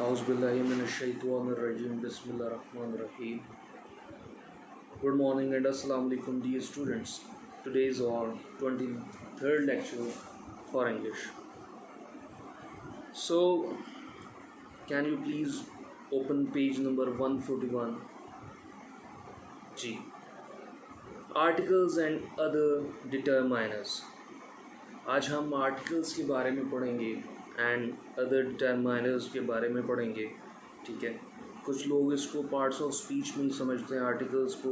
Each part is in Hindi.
Auzubillahiminash-shaytanir-rajim. Bismillahir-rahmanir-rahim. Good morning and assalamu alaikum, dear students. Today is our 23rd lecture for English. So, can you please open page number 141? G. Articles and other determiners. आज हम आर्टिकल्स के बारे में पढ़ेंगे एंड अदर डिटरमाइनर्स के बारे में पढ़ेंगे. ठीक है, कुछ लोग इसको पार्ट्स ऑफ स्पीच में समझते हैं, आर्टिकल्स को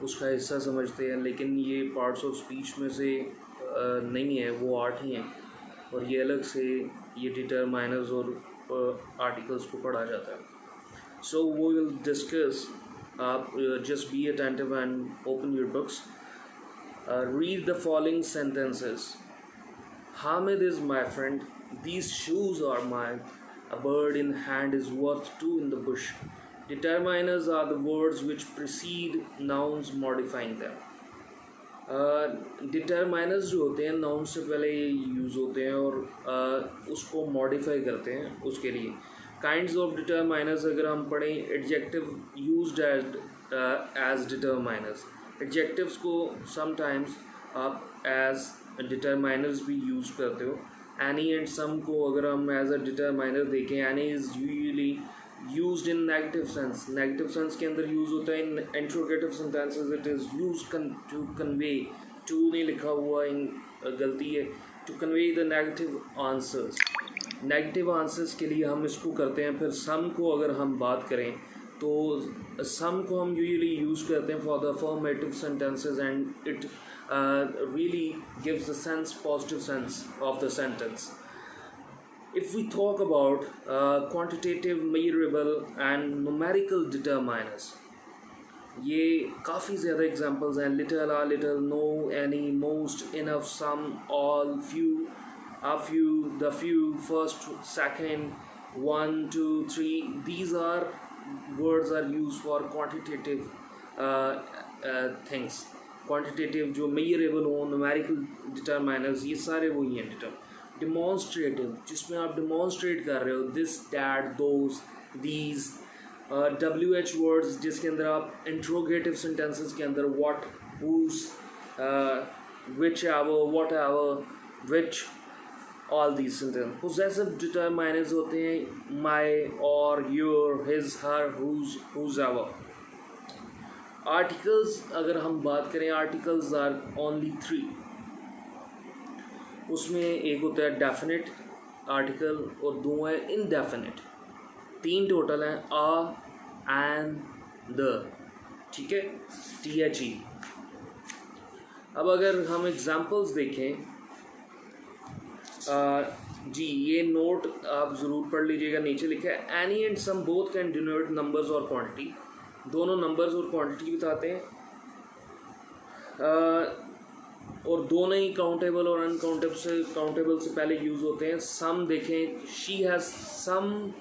उसका हिस्सा समझते हैं, लेकिन ये पार्ट्स ऑफ स्पीच में से नहीं है, वो आर्ट ही हैं और ये अलग से ये डिटरमाइनर्स और आर्टिकल्स को पढ़ा जाता है. सो वो विल डिस्कस. आप just be attentive and open your books. Read the following sentences. Hamid is my friend. These shoes are mine. A bird in hand is worth two in the bush. Determiners are the words which precede nouns modifying them. Determiners जो होते हैं नाउन से पहले यूज़ होते हैं और उसको मॉडिफाई करते हैं. उसके लिए काइंड्स ऑफ डिटरमाइनर्स अगर हम पढ़ें, adjective used as determiners. Adjectives को समटाइम्स आप एज डिटरमाइनर्स भी यूज़ करते हो. एनी एंड सम को अगर हम एज अ डिटरमाइनर देखें, any is usually used in negative sense. Negative sense के अंदर यूज़ होता है. In interrogative sentences it is used to convey. To नहीं लिखा हुआ, इन गलती है. To convey the negative answers. Negative answers के लिए हम इसको करते हैं. फिर सम को अगर हम बात करें तो सम को हम यूजुअली यूज़ करते हैं for the affirmative sentences and it really gives the sense, positive sense of the sentence. If we talk about quantitative, measurable and numerical determiners, ये काफ़ी ज़्यादा एग्जांपल्स हैं. Little, a little, no, any, most, enough, some, all, few, a few, the few, first, second, 1, 2, 3. These are words are used for quantitative things. Quantitative जो मेजरेबल हो, न्यूमेरिकल डिटरमाइनर्स, ये सारे वही हैं. डिमॉन्स्ट्रेटिव जिसमें आप डिमॉन्स्ट्रेट कर रहे हो, this, that, those, these. WH words जिसके अंदर आप इंट्रोगेटिव सेंटेंसेस के अंदर what, whose, whichever, whatever, which, all these sentence. Possessive determiners होते हैं my, our, your, his, her, whoever. Articles अगर हम बात करें, आर्टिकल्स आर ओनली 3. उसमें एक होता है डेफिनेट आर्टिकल और दो हैं इनडेफिनेट. 3 टोटल हैं, आ, एंड, द. ठीक है, THE. अब अगर हम एग्जांपल्स देखें, जी ये नोट आप ज़रूर पढ़ लीजिएगा. नीचे लिखा है any and some both can denote numbers और क्वांटिटी. दोनों नंबर्स और क्वांटिटी बताते हैं और दोनों ही काउंटेबल और काउंटेबल से पहले यूज़ होते हैं. सम देखें, she has some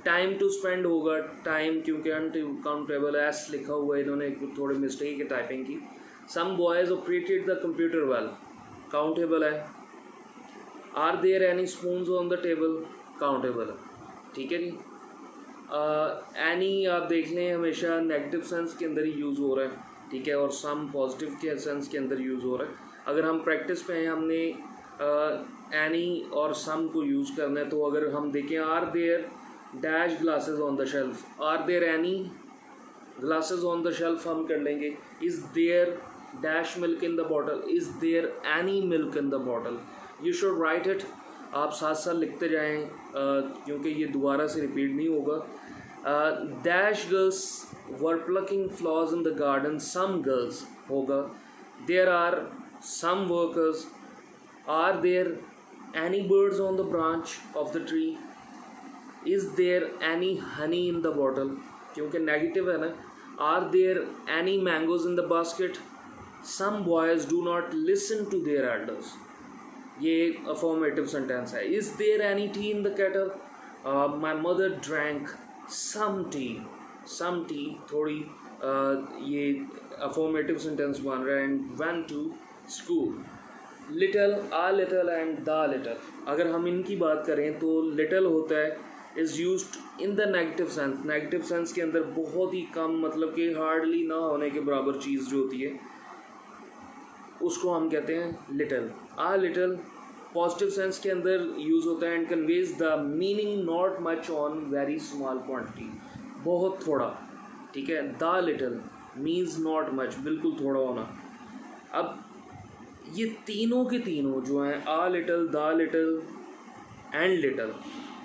time to spend होगा, टाइम क्योंकि अनकाउंटेबल एस लिखा हुआ है, इन्होंने थोड़ी मिस्टेक है टाइपिंग की. Some boys operated the computer well, countable है. Are there any spoons on the table, countable है. ठीक है जी. एनी आप देख लें हमेशा नेगेटिव सेंस के अंदर ही यूज़ हो रहा है. ठीक है, और सम पॉजिटिव के सेंस के अंदर यूज़ हो रहा है. अगर हम प्रैक्टिस पे हैं, हमने एनी और सम को यूज़ करना है, तो अगर हम देखें, are there dash glasses on the shelf, are there any glasses on the shelf हम कर लेंगे. Is there dash milk in the bottle, is there any milk in the bottle. You should write it. आप साथ साथ लिखते जाएं क्योंकि ये दोबारा से रिपीट नहीं होगा. Dash girls were plucking flowers in the garden, some girls होगा. There are some workers. Are there any birds on the branch of the tree. Is there any honey in the bottle, क्योंकि नेगेटिव है ना. Are there any mangoes in the basket. Some boys do not listen to their elders. ये एक अफर्मेटिव सेंटेंस है. Is there any tea in the kettle. My mother drank some tea. Some tea थोड़ी ये अफर्मेटिव सेंटेंस बन रहा है. And went to school. Little, a little and the little. अगर हम इनकी बात करें तो लिटल होता है is used in the negative sense. Negative sense के अंदर बहुत ही कम, मतलब कि हार्डली ना होने के बराबर चीज़ जो होती है उसको हम कहते हैं लिटिल। आ लिटिल पॉजिटिव सेंस के अंदर यूज़ होता है and conveys the meaning not much on very small quantity, बहुत थोड़ा, ठीक है। The little means not much, बिल्कुल थोड़ा होना। अब ये तीनों के तीनों जो हैं, a little, the little and little,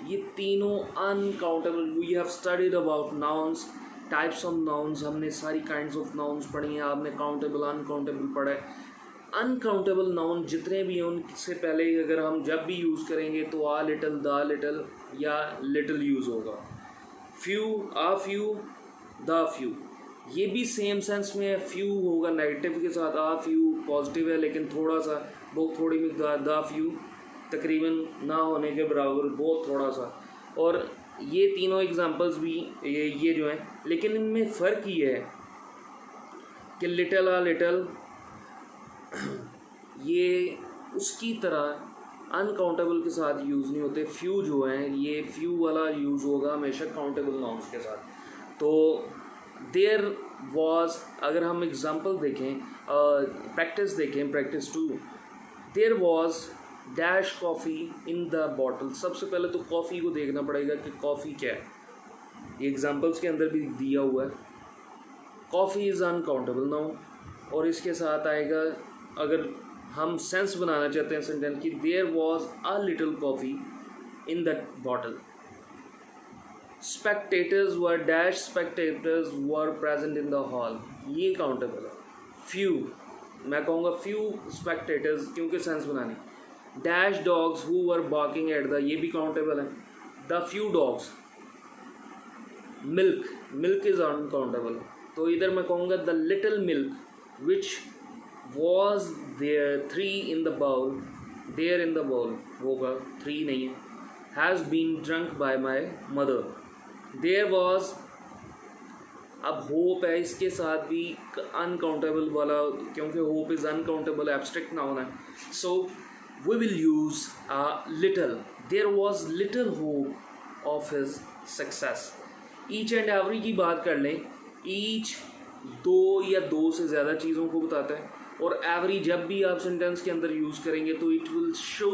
ये तीनों uncountable. We have studied about nouns, types of nouns, हमने सारी काइंड्स ऑफ नाउन्स पढ़ी हैं, आपने काउंटेबल अनकाउंटेबल पढ़ा है। अनकाउंटेबल नाउन जितने भी हैं उनसे पहले अगर हम जब भी यूज़ करेंगे तो आ लिटिल, द लिटिल या लिटिल यूज़ होगा। Few, uh few, the few, ये भी सेम सेंस में है। फ्यू होगा नेगेटिव के साथ, आ फ्यू पॉजिटिव है लेकिन थोड़ा सा, बहुत थोड़ी मिकदार। द फ्यू तकरीबन ना होने के बराबर, बहुत थोड़ा सा। और ये तीनों एग्जांपल्स भी ये जो हैं, लेकिन इनमें फ़र्क ये है कि लिटिल, आ लिटिल ये उसकी तरह अनकाउंटेबल के साथ यूज़ नहीं होते। फ्यू जो हैं, ये फ्यू वाला यूज़ होगा हमेशा काउंटेबल नाउन्स के साथ। तो देयर वॉज, अगर हम एग्जांपल देखें, प्रैक्टिस देखें, practice 2, there was dash coffee in the bottle. सबसे पहले तो कॉफ़ी को देखना पड़ेगा कि कॉफ़ी क्या है, ये एग्जांपल्स के अंदर भी दिया हुआ है। कॉफ़ी इज़ अनकाउंटेबल नाउन, और इसके साथ आएगा, अगर हम सेंस बनाना चाहते हैं सेंटेंस की, there was a little coffee in the bottle. Spectators were dash spectators were present in the hall, ये काउंटेबल है। फ्यू, मैं कहूँगा फ्यू स्पेक्टेटर्स क्योंकि सेंस बनाने। Dash dogs who were barking at the, ये भी काउंटेबल है। The few dogs. Milk, milk is uncountable, तो इधर मैं कहूँगा the little milk which was there 3 in the bowl, there in the bowl होगा, 3 नहीं है। Has been drunk by my mother. There was, अब होप है, इसके साथ भी अनकाउंटेबल वाला, क्योंकि hope is uncountable abstract noun है। So we will use little. There was little hope of his success. Each and every की बात कर लें, ईच दो या दो से ज़्यादा चीज़ों को बताता है, और एवरी जब भी आप सेंटेंस के अंदर यूज़ करेंगे तो it will show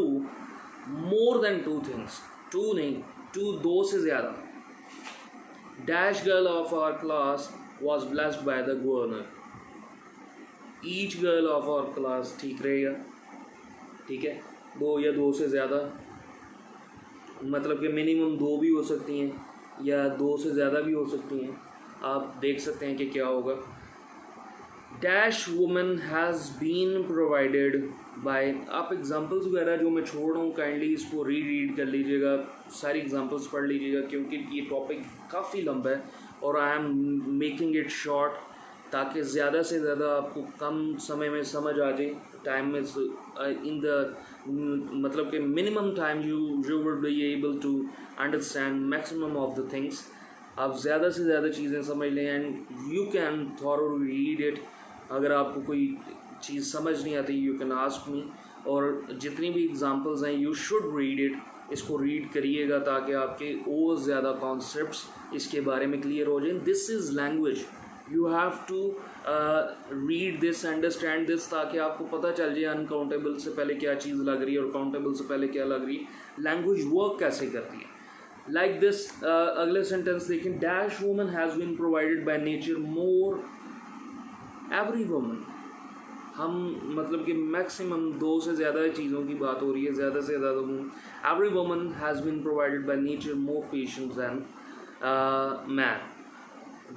more than 2 things. 2 नहीं, 2 दो से ज़्यादा। Dash girl of our class was blessed by the governor. Each girl of our class ठीक रहेगा, ठीक है। 2 या 2 से ज़्यादा, मतलब कि मिनिमम 2 भी हो सकती हैं या 2 से ज़्यादा भी हो सकती हैं। आप देख सकते हैं कि क्या होगा। Dash woman has been provided by, आप एग्जांपल्स वगैरह जो मैं छोड़ रहा हूँ काइंडली इसको रीड कर लीजिएगा, सारी एग्जांपल्स पढ़ लीजिएगा, क्योंकि ये टॉपिक काफ़ी लंबा है और I am making it short ताकि ज़्यादा से ज़्यादा आपको कम समय में समझ आ जाए। टाइम में इन द, मतलब कि minimum time you will be able to understand maximum of the things. आप ज़्यादा से ज़्यादा चीज़ें समझ लें and you can thorough read it. अगर आपको कोई चीज़ समझ नहीं आती यू कैन आस्क मी, और जितनी भी एग्जांपल्स हैं यू शुड रीड इट, इसको रीड करिएगा ताकि आपके और ज़्यादा कॉन्सेप्ट्स इसके बारे में क्लियर हो जाएं। This is language, you have to read this, understand this, ताकि आपको पता चल जाए अनकाउंटेबल से पहले क्या चीज़ लग रही है और काउंटेबल से पहले क्या लग रही है, लैंग्वेज वर्क कैसे करती है। लाइक दिस, अगले सेंटेंस देखें, dash woman has been provided by nature more every woman. हम मतलब कि मैक्सिमम 2 से ज़्यादा चीज़ों की बात हो रही है, ज़्यादा से ज़्यादा। Every woman has been provided by nature more patience than man.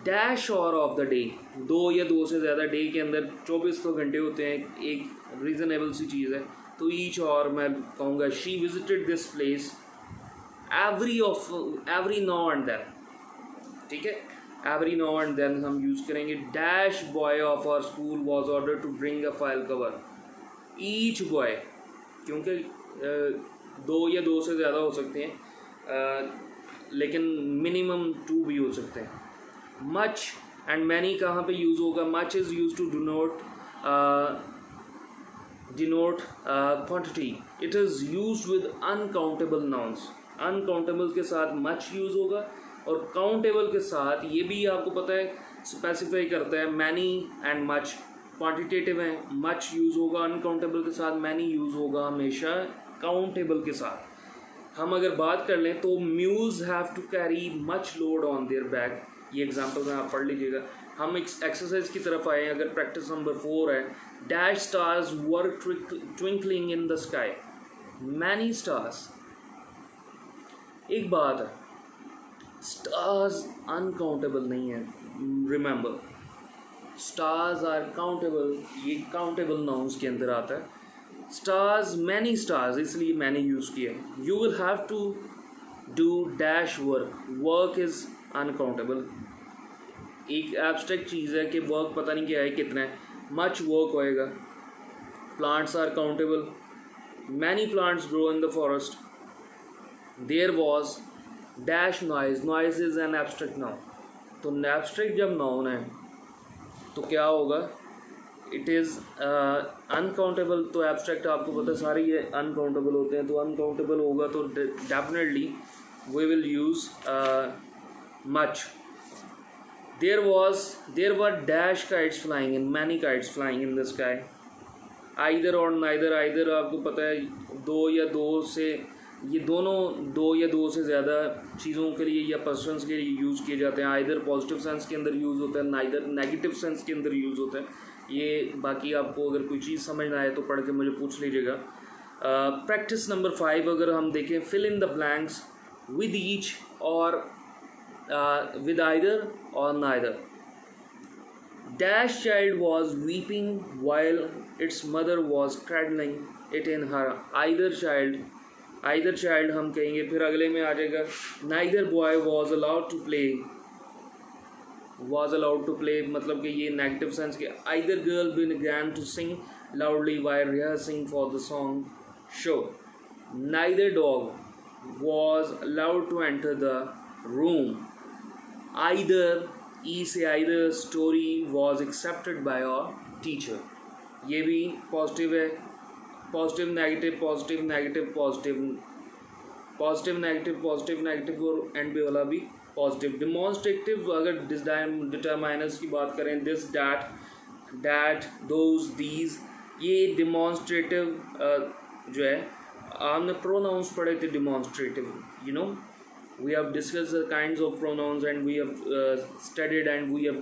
Dash hour of the day, 2 या 2 से ज़्यादा, डे के अंदर 24 तो घंटे होते हैं, एक रीज़नेबल सी चीज़ है, तो ईच और मैं कहूँगा she visited this place every now and then, ठीक है। एवरी नाउ एंड देन हम यूज़ करेंगे। Dash boy of our school was order to bring a file cover. Each boy, क्योंकि 2 या 2 से ज़्यादा हो सकते हैं, लेकिन मिनिमम 2 भी हो सकते हैं। मच एंड मैनी कहाँ पे यूज़ होगा? Much is use to denote quantity. It is use with uncountable nouns. Uncountable के साथ मच यूज़ होगा, और काउंटेबल के साथ ये भी आपको पता है स्पेसिफाई करता है मैनी एंड मच, क्वांटिटेटिव है, मच यूज़ होगा अनकाउंटेबल के साथ, मैनी यूज़ होगा हमेशा काउंटेबल के साथ। हम अगर बात कर लें तो mules have to carry much load on their back, ये एग्जांपल में आप पढ़ लीजिएगा। हम एक्सरसाइज की तरफ आए, अगर प्रैक्टिस नंबर 4 है, dash stars were twinkling in the sky, many stars. एक बात है, स्टार्स अनकाउंटेबल नहीं है, रिमेंबर स्टार्स आर काउंटेबल, ये काउंटेबल नाउन्स के अंदर आता है। स्टार्स, मैनी स्टार्स, इसलिए मैंने यूज़ किया। You will have to do dash work, work is uncountable, एक एब्स्ट्रैक्ट चीज़ है कि वर्क पता नहीं क्या है, कितना है, मच वर्क होएगा। Plants are countable, many plants grow in the forest. There was dash noise, noise is an abstract noun, तो एब्स्ट्रैक्ट जब नाउन है तो क्या होगा, इट इज़ अनकाउंटेबल। तो एब्स्ट्रैक्ट आपको पता है सारे ये अनकाउंटेबल होते हैं, तो अनकाउंटेबल होगा तो definitely we will use much. there were dash kites flying in, many kites flying in the sky, either और neither, either आपको पता है दो या दो से, ये दोनों दो या दो से ज़्यादा चीज़ों के लिए या पर्सन्स के लिए यूज़ किए जाते हैं। आइदर पॉजिटिव सेंस के अंदर यूज़ होता है, नाइदर नेगेटिव सेंस के अंदर यूज़ होता है। ये बाकी आपको अगर कोई चीज़ समझ ना आए तो पढ़ के मुझे पूछ लीजिएगा। प्रैक्टिस नंबर 5 अगर हम देखें, fill in the blanks with each or with either or neither. Dash child was weeping while its mother was cradling it in her. Either child हम कहेंगे, फिर अगले में आ जाएगा neither boy was allowed to play, मतलब कि ये नेगेटिव सेंस के। either girl began to sing loudly while rehearsing for the song show. neither dog was allowed to enter the room. either story was accepted by our teacher, ये भी पॉजिटिव है, positive negative positive negative positive positive negative positive negative, और एंड पे वाला भी पॉजिटिव। डिमॉन्स्ट्रेटिव अगर डिटरमाइनर्स की बात करें, दिस दैट दोज दीज, ये डिमॉन्स्ट्रेटिव जो है, हमने प्रोनाउंस पढ़े थे demonstrative, you know we have discussed the kinds of pronouns and we have studied and we have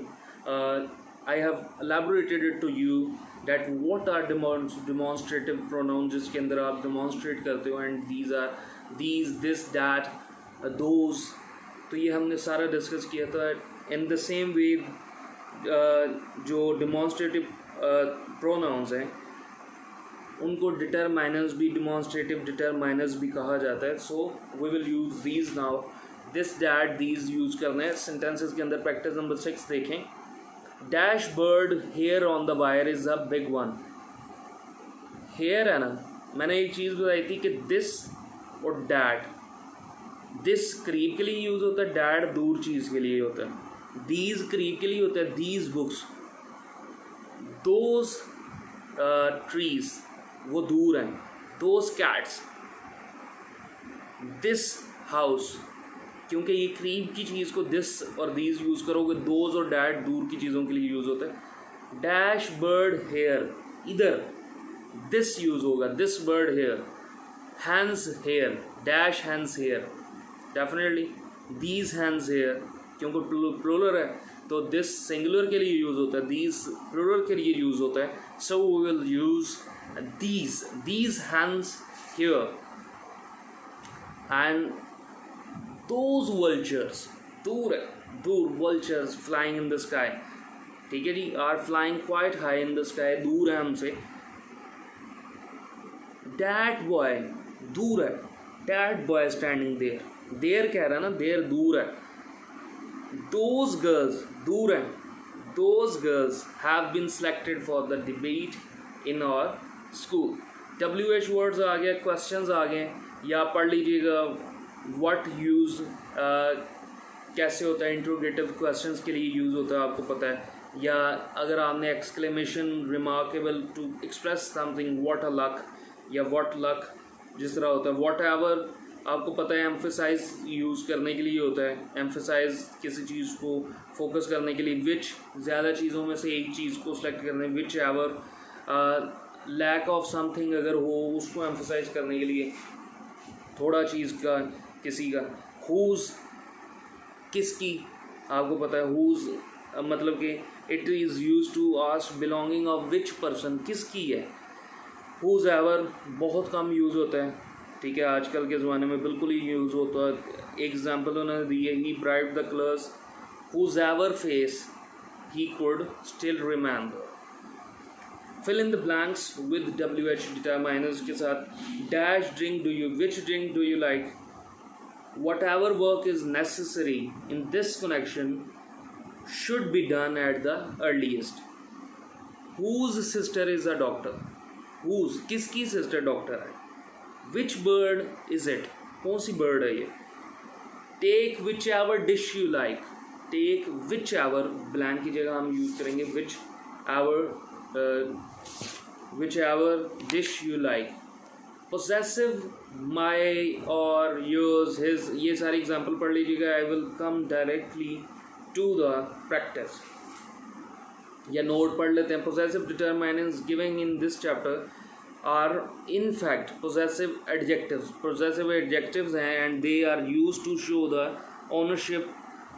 I have elaborated it to you that what are demonstrative pronouns, जिसके अंदर आप demonstrate करते हो, and these are these, this, that, those, तो ये हमने सारा डिस्कस किया था। in the same way जो demonstrative pronouns हैं उनको डिटरमाइनर्स भी, डिमॉन्स्ट्रेटिव डिटरमाइनर्स भी कहा जाता है। So we will use these now, this that these use करना है सेंटेंसेस के अंदर। प्रैक्टिस नंबर 6 देखें, dash bird here on the wire is a big one. Here है ना, मैंने एक चीज़ बताई थी कि दिस और डैट, दिस करीब के लिए यूज़ होता है, डैट दूर चीज़ के लिए होता है, दीज करीब के लिए होता है, दीज बुक्स, दोज ट्रीज वो दूर हैं, दोज कैट्स, दिस हाउस, क्योंकि ये करीब की चीज़ को दिस और दीज यूज़ करोगे, दोज और डैट दूर की चीज़ों के लिए यूज़ होता है। डैश बर्ड हेयर, इधर दिस यूज़ होगा, this bird here, hands here, dash hands here, definitely these hands here, क्योंकि प्लूरल है तो दिस सिंगुलर के लिए यूज़ होता है, दीज प्लूरल के लिए यूज़ होता है। So we will use these hands here, and those vultures, दूर vultures flying in the sky, ठीक है जी, are flying quite high in the sky, दूर है हमसे। that boy दूर है, that boy standing there, there कह रहा है ना, there दूर है। those girls दूर है, those girls have been selected for the debate in our school. WH words आ गए, क्वेश्चंस आ गए, या पढ़ लीजिएगा व्हाट यूज़ कैसे होता है, इंट्रोगेटिव क्वेश्चंस के लिए यूज़ होता है, आपको पता है। या अगर आपने exclamation, remarkable, to express something, what a luck, या व्हाट लक जिस तरह होता है, व्हाट एवर आपको पता है एम्फेसाइज यूज़ करने के लिए होता है, एम्फेसाइज किसी चीज़ को फोकस करने के लिए, विच ज़्यादा चीज़ों में से एक चीज़ को सिलेक्ट करने, whichever lack of something अगर हो उसको एम्फेसाइज करने के लिए, थोड़ा चीज़ का किसी का, हुज़ किसकी, आपको पता है हुज़ मतलब कि it is use to ask belonging of which person, किसकी है। हुज़ एवर बहुत कम यूज़ होता है, ठीक है, आजकल के ज़माने में बिल्कुल ही यूज़ होता है। एग्जाम्पल उन्होंने दी है, he bright the colours whose ever face he could still remember. Fill in the blanks with WH determiners के साथ। Dash drink do you, which drink do you like, whatever work is necessary in this connection should be done at the earliest. Whose sister is a doctor? Whose किसकी sister doctor है? Which bird is it? कौन सी bird है ये? Take whichever dish you like. Take whichever blank की जगह हम यूज करेंगे whichever dish you like. Possessive my और yours his, ये सारी एग्जाम्पल पढ़ लीजिएगा। I will come directly to the practice, या नोट पढ़ लेते हैं। Possessive determinants given in this chapter are in fact possessive adjectives. Possessive adjectives हैं and they are used to show the ownership,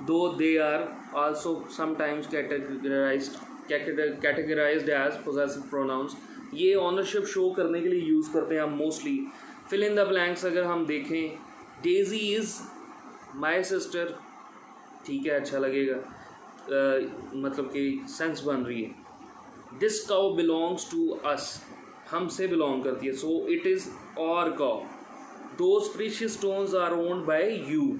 though they are also sometimes categorized as possessive pronouns. ये ऑनरशिप शो करने के लिए यूज़ करते हैं हम mostly. Fill in the blanks अगर हम देखें, डेजी इज़ माई सिस्टर, ठीक है, अच्छा लगेगा, मतलब कि सेंस बन रही है। This cow belongs to us, हमसे बिलोंग करती है, so it is our cow. Those precious stones are owned by you,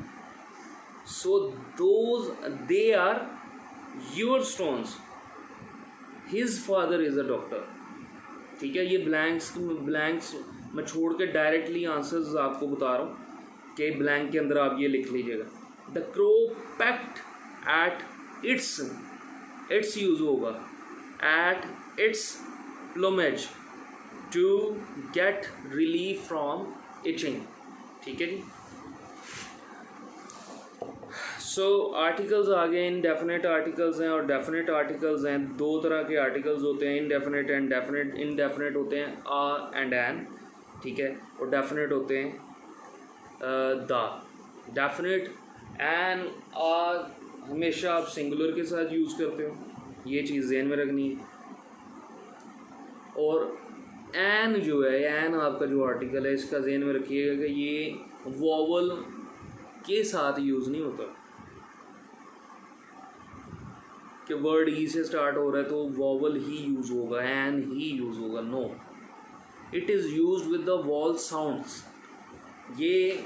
so those they are your stones. His father is a doctor, ठीक है। ये ब्लैंक्स मैं छोड़ के डायरेक्टली आंसर्स आपको बता रहा हूँ कि ब्लैंक के अंदर आप ये लिख लीजिएगा। The crow pecked at its use होगा at its plumage to get relief from itching, ठीक है जी। सो आर्टिकल्स आ गए, इनडेफिनेट आर्टिकल्स हैं और डेफिनेट आर्टिकल्स हैं। दो तरह के आर्टिकल्स होते हैं, इनडेफिनेट एंड डेफिनेट। इनडेफिनेट होते हैं आ एंड एन, ठीक है, और डेफिनेट होते हैं द। डेफिनेट एन आ हमेशा आप सिंगुलर के साथ यूज़ करते हो, ये चीज़ ज़हन में रखनी है। और एन जो है, एन आपका जो आर्टिकल है, इसका ज़हन में रखिएगा कि ये वॉवल के साथ यूज़ नहीं होता कि वर्ड ई से स्टार्ट हो रहा है तो वॉवल ही यूज़ होगा, एन ही यूज़ होगा। No, it is used with the vowel sounds. ये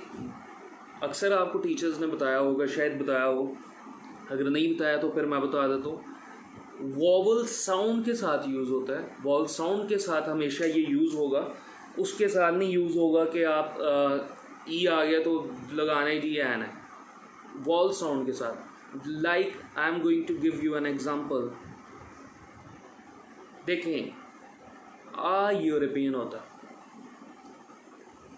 अक्सर आपको टीचर्स ने बताया होगा, शायद बताया हो, अगर नहीं बताया तो फिर मैं बता देता हूँ। वॉवल साउंड के साथ यूज़ होता है, वॉवल साउंड के साथ हमेशा ये यूज़ होगा, उसके साथ नहीं यूज़ होगा कि आप ई आ गया तो लगाना ही जी एन है। वॉवल साउंड के साथ, like I am going to give you an example. देखें, आ यूरोपियन होता है,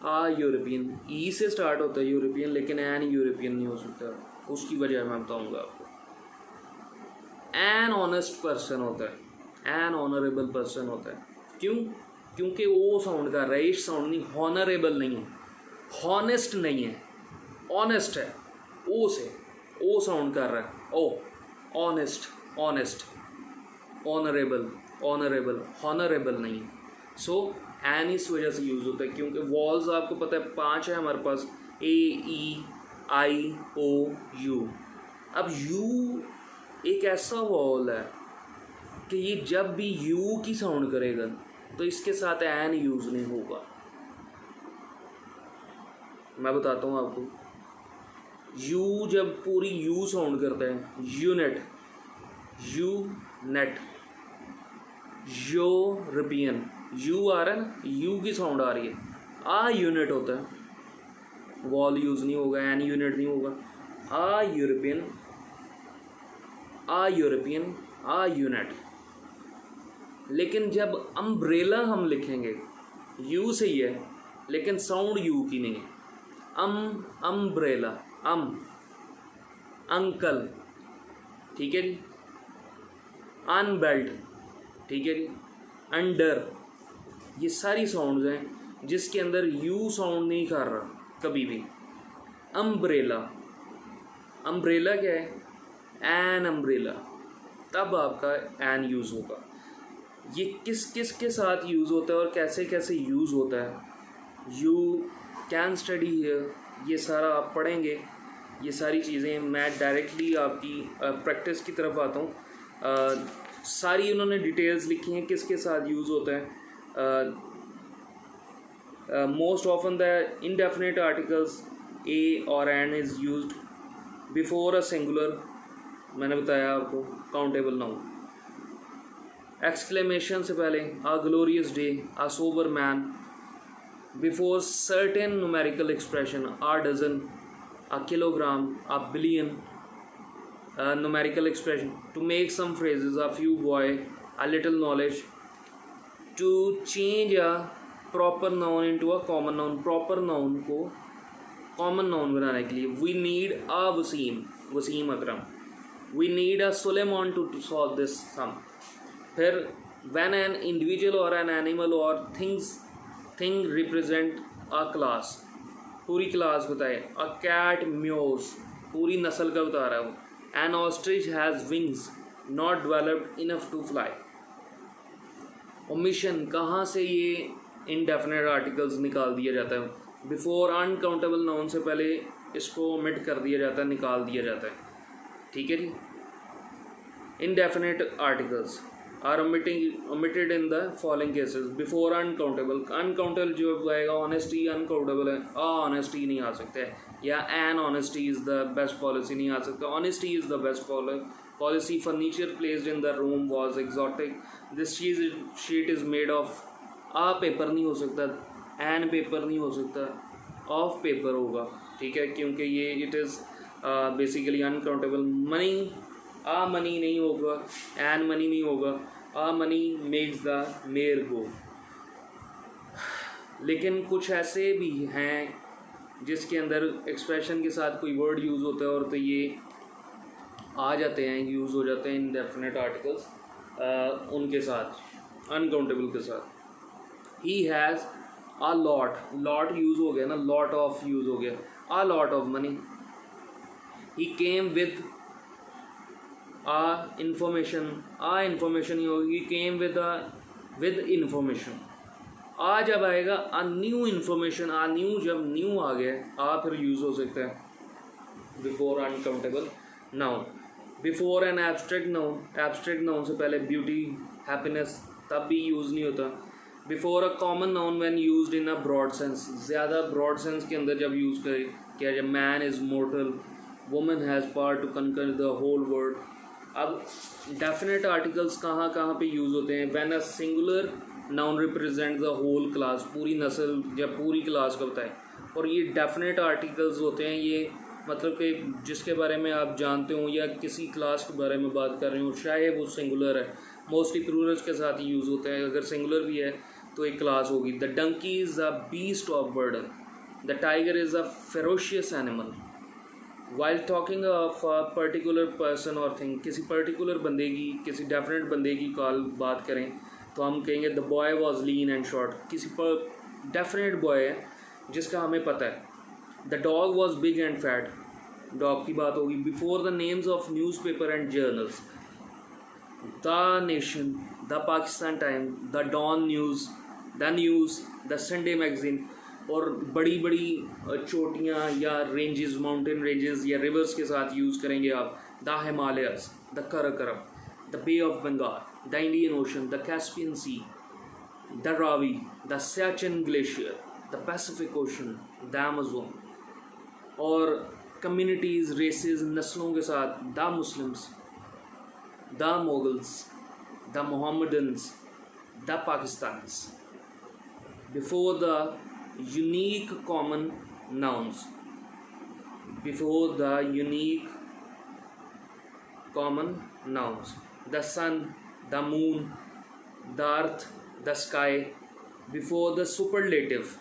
आ यूरोपियन ई से स्टार्ट होता है यूरोपियन, लेकिन एन यूरोपियन नहीं हो सकता। उसकी वजह मैं बताऊंगा आपको। एन ऑनेस्ट पर्सन होता है, एन ऑनरेबल पर्सन होता है। क्यों? क्योंकि ओ साउंड कर रहा है, इस साउंड नहीं, हॉनरेबल नहीं है, हॉनेस्ट नहीं है, ऑनेस्ट है। ओ से ओ साउंड कर रहा है, O, honest, honest, honourable, honourable, honourable नहीं है। सो एन इस वजह से यूज़ होता है क्योंकि वॉल्स आपको पता है 5 है हमारे पास, ए, ई, आई, ओ, यू। अब यू एक ऐसा वॉल है कि ये जब भी यू की साउंड करेगा तो इसके साथ एन यूज़ नहीं होगा। मैं बताता हूँ आपको। यू जब पूरी यू साउंड करता है, unit, U net, European, U आ रहा है ना, यू की साउंड आ रही है, आ यूनिट होता है, वॉल यूज़ नहीं होगा, एन यूनिट नहीं होगा। आ यूरोपियन, आ यूरोपियन, आ यूनिट। लेकिन जब अम्ब्रेला हम लिखेंगे, यू से ही है लेकिन साउंड यू की नहीं है। अम्ब्रेला, अंकल, ठीक है जी, अनबेल्ट, ठीक है जी, अंडर, ये सारी साउंड्स हैं जिसके अंदर यू साउंड नहीं कर रहा कभी भी। अम्ब्रेला, अम्ब्रेला क्या है? एन अम्ब्रेला, तब आपका एन यूज़ होगा। ये किस किस के साथ यूज़ होता है और कैसे कैसे यूज़ होता है, यू कैन स्टडी हियर, ये सारा आप पढ़ेंगे। ये सारी चीज़ें मैं डायरेक्टली आपकी प्रैक्टिस की तरफ आता हूँ। सारी उन्होंने डिटेल्स लिखी हैं किसके साथ यूज़ होता है। Most often the indefinite articles a or an is used before a singular, मैंने बताया आपको, काउंटेबल नाउन। एक्सक्लेमेशन से पहले a glorious day, a sober man, before certain numerical expression, a dozen, a kilogram, a billion, numerical expression, to make some phrases, a few boy, a little knowledge, to change a proper noun into a common noun, proper noun को कॉमन नाउन बनाने के लिए we need a Wasim Akram, we need a Suleman to solve this sum. फिर व्हेन एन इंडिविजुअल और एन एनिमल और थिंग रिप्रेजेंट अ क्लास, पूरी क्लास बताए। अ कैट म्योज, पूरी नस्ल का बता रहा है वो। An ostrich has wings not developed enough to fly. Omission, कहाँ से ये इनडेफिनेट आर्टिकल्स निकाल दिया जाता है? बिफोर अनकाउंटेबल नाउन से पहले इसको ओमिट कर दिया जाता है, निकाल दिया जाता है, ठीक है जी। Indefinite articles are omitted in the following cases before uncountable. Uncountable जो आएगा, ऑनेस्टी अनकाउंटेबल है, ऑनेस्टी नहीं आ सकता है, या an honesty is the best policy नहीं आ सकता, honesty is the best policy. Furniture placed in the room was exotic, this sheet is made of, a paper नहीं हो सकता, एन पेपर नहीं हो सकता, ऑफ पेपर होगा, ठीक है, क्योंकि ये it is basically uncountable. Money, a money नहीं होगा, एन मनी नहीं होगा, a money makes the mare go. लेकिन कुछ ऐसे भी हैं जिसके अंदर एक्सप्रेशन के साथ कोई वर्ड यूज़ होता है और तो ये आ जाते हैं, यूज़ हो जाते हैं इनडेफिनेट आर्टिकल्स उनके साथ, अनकाउंटेबल के साथ। He has a lot use हो गया ना, लॉट ऑफ यूज़ हो गया, a lot of money. He came with information, information ही होगी, ही केम विद इंफॉर्मेशन। आ जब आएगा a new information, a new, जब न्यू आ गया फिर यूज़ हो सकता है before uncountable noun. Before an abstract noun से पहले ब्यूटी, हैप्पीनेस, तब भी यूज़ नहीं होता। Before a common noun when used in a broad sense, ज़्यादा ब्रॉड सेंस के अंदर जब यूज़ करे क्या, जब man is mortal, woman has power to conquer the whole world. अब डेफिनेट आर्टिकल्स कहाँ कहाँ पे यूज़ होते हैं? When a singular noun represent the whole class, पूरी नस्ल या पूरी क्लास का बताए। और ये डेफिनेट आर्टिकल्स होते हैं, ये मतलब कि जिसके बारे में आप जानते हो या किसी क्लास के बारे में बात कर रहे हो, चाहे वो सिंगुलर है, मोस्टली प्लूरल्स के साथ ही यूज़ होते हैं। अगर सिंगुलर भी है तो एक क्लास होगी। The donkey is a beast of burden, the tiger is a ferocious animal. While talking of a particular person or thing, किसी पर्टिकुलर बंदे की, किसी डेफिनेट बंदे की कॉल बात करें तो हम कहेंगे the boy was lean and short, किसी पर डेफिनेट बॉय है जिसका हमें पता है। The dog was big and fat, dog की बात होगी। Before the names of newspaper and journals, the Nation, the Pakistan Time, the Dawn News, the News, the Sunday Magazine. और बड़ी बड़ी चोटियाँ या रेंजेस, माउंटेन रेंजेस या रिवर्स के साथ यूज़ करेंगे आप। The Himalayas, the Karakoram, the bay of Bengal, the Indian Ocean, the Caspian Sea, the Ravi, the Siachen glacier, the Pacific Ocean, the Amazon. और कम्युनिटीज़, रेसेस, नस्लों के साथ the Muslims, the Mughals, the Mohammedans, the Pakistanis. Before the unique common nouns, before the unique common nouns, the sun, the moon, the earth, the sky. Before the superlatives,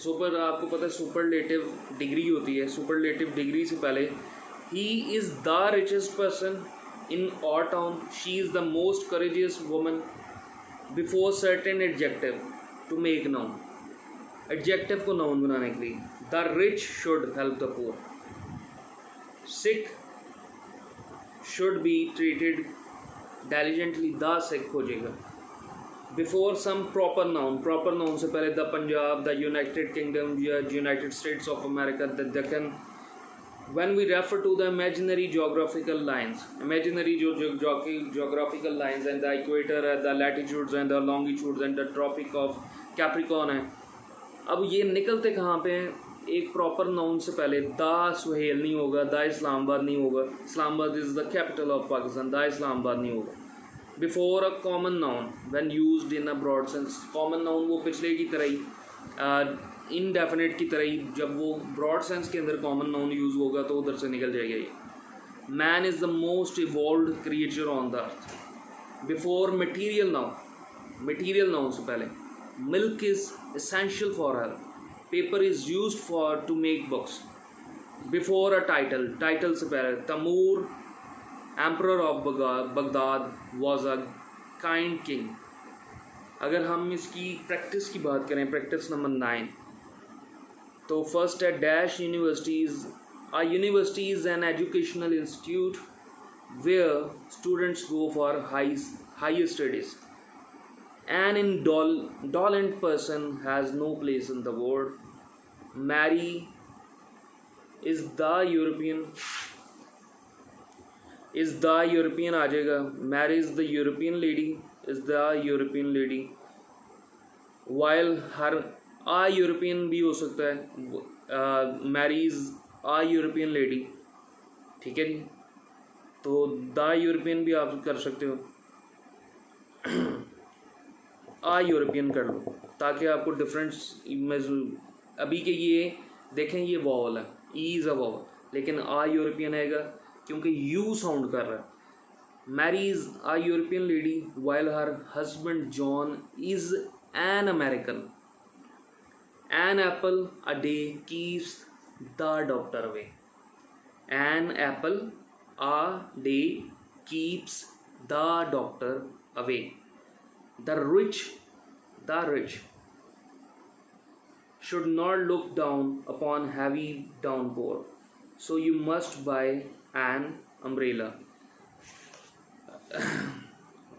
super, आपको पता है सुपरलेटिव डिग्री होती है, सुपरलेटिव डिग्री से पहले he is the richest person in our town, she is the most courageous woman, before certain adjective to make noun, adjective को नाउन बनाने के लिए, the rich should help the poor, sick should be treated diligently, the sick हो जाएगा, before some proper noun, proper noun से पहले the Punjab, the United Kingdom या United States of America, the Deccan, when we refer to the imaginary geographical lines, imaginary geographical lines and the equator and the latitudes and the longitudes and the tropic of Capricorn है, अब ये निकलते कहाँ पे हैं, एक प्रॉपर नाउन से पहले द सुहेल नहीं होगा, द इस्लामाबाद नहीं होगा, Islamabad is the capital of Pakistan, the Islamabad नहीं होगा, before a common noun when used in a broad sense, common noun वो पिछले की तरह ही इनडेफिनेट की तरह ही, जब वो ब्रॉड सेंस के अंदर कॉमन नाउन यूज़ होगा तो उधर से निकल जाएगा ये। Man is the most evolved creature on the earth, before material noun, material noun से पहले, milk is essential for health, paper is used for to make books, before a title, title से पहले, Timur emperor of Baghdad was a kind king. अगर हम इसकी प्रैक्टिस की बात करें, प्रैक्टिस नंबर 9, तो फर्स्ट है dash universities, a university is an educational institute where students go for high studies, an indolent person has no place in the world, Mary is the European आ जाएगा, Mary is the European lady, is the European lady, while her a European भी हो सकता है, Mary is a European lady, ठीक है जी, तो द यूरोपियन भी आप कर सकते हो, आ यूरोपियन कर लो ताकि आपको डिफरेंस अभी के ये देखें, ये वॉवल है, ई इज़ अ वॉवल, लेकिन आ यूरोपियन आएगा क्योंकि यू साउंड कर रहा है। Mary is a European lady while her husband John is an American, an apple a day keeps the doctor away, an apple a day keeps the doctor away, the rich should not look down upon heavy downpour, so you must buy an umbrella।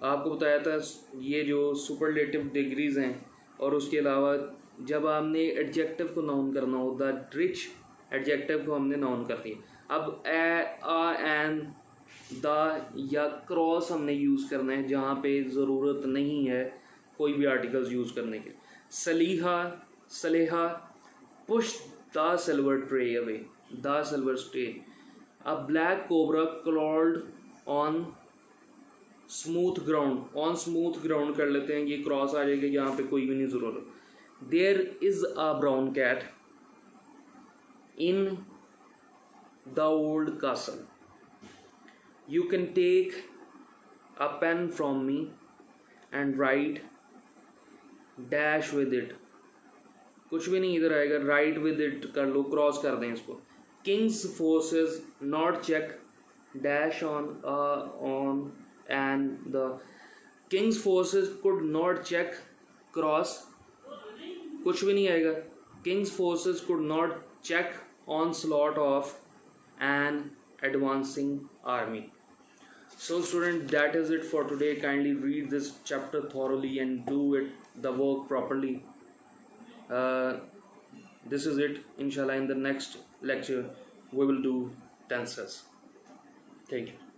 आपको बताया था ये जो सुपरलेटिव डिग्रीज हैं, और उसके अलावा जब आपने एडजेक्टिव को नाउन करना हो, द रिच एडजेक्टिव को हमने नाउन कर दिया। अब एन द या क्रॉस हमने यूज़ करना है जहाँ पे ज़रूरत नहीं है कोई भी आर्टिकल्स यूज़ करने के। Saleha push the silver tray away, the silver tray. A black cobra crawled on smooth ground, on smooth ground कर लेते हैं, ये क्रॉस आ जाएगा, यहाँ पे कोई भी नहीं ज़रूरत। There is a brown cat in the old castle, you can take a pen from me and write dash with it, कुछ भी नहीं इधर आएगा, write with it कर लो, क्रॉस कर दें इसको। king's forces not check dash on and the king's forces could not check cross, कुछ भी नहीं आएगा, king's forces could not check onslaught of an advancing army। So student, that is it for today. Kindly read this chapter thoroughly and do the work properly. This is it. Inshallah, in the next lecture we will do tenses. Thank you.